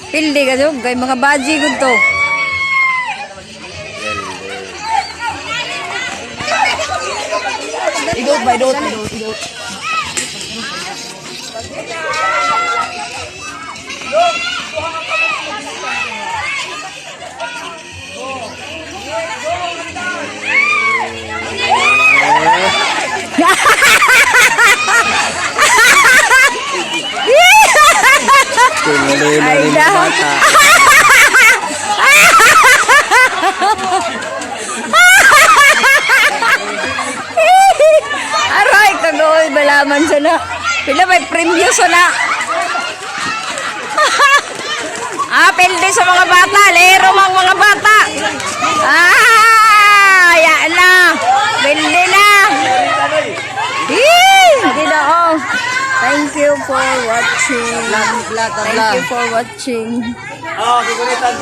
Pildi ka dyan, kay mga baji ko to. Idot ba, idot. Ay, bata. Aray, kagoy, balaman siya na. Pila may premyo siya na. Pildi sa mga bata. Lero mang mga bata. Yan na. Pildi na. Hindi na, oh. Thank you for watching. Thank you for watching. Oh, kikulitan.